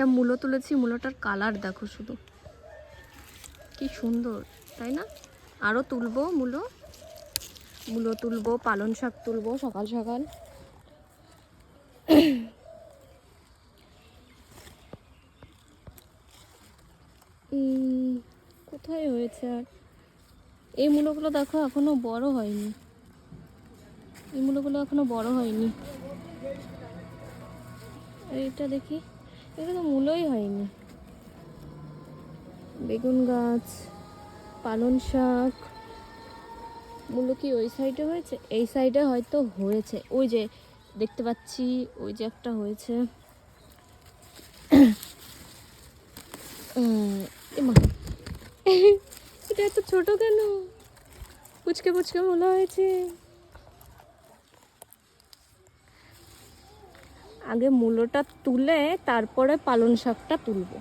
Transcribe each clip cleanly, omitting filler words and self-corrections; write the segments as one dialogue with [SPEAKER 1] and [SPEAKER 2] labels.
[SPEAKER 1] একটা মূলো তুলেছি, মূলোটার কালার দেখো শুধু কি সুন্দর, তাই না? আরও তুলবো মূলো, মূলো তুলবো, পালং শাক তুলবো সকাল সকাল। কোথায় হয়েছে আর? এই মূলোগুলো দেখো এখনো বড় হয়নি, এই মূলোগুলো এখনো বড় হয়নি। এইটা দেখি, এগুলো তো মূলোই হয়নি। বেগুন গাছ, পালং শাক, মূলো কি ওই সাইডে হয়েছে? এই সাইডে হয়তো হয়েছে, ওই যে দেখতে পাচ্ছি, ওই যে একটা হয়েছে। এটা এত ছোট কেন? পুচকে পুচকে মূলো হয়েছে। আগে মূলোটা তুলে তারপরে পালং শাকটা তুলবো।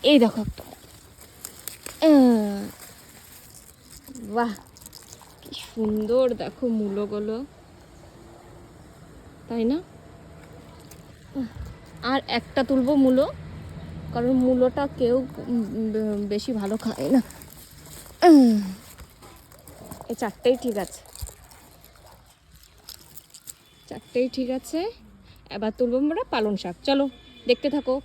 [SPEAKER 1] এই দেখো একটা, বাহ কি সুন্দর দেখো মূলোগুলো, তাই না? আর একটা তুলবো মূলো, কারণ মূলোটা কেউ বেশি ভালো খায় না। এই চারটেই ঠিক আছে, চারটেই ঠিক আছে। এবার তুলবো আমরা পালং শাক, চলো দেখতে থাকো।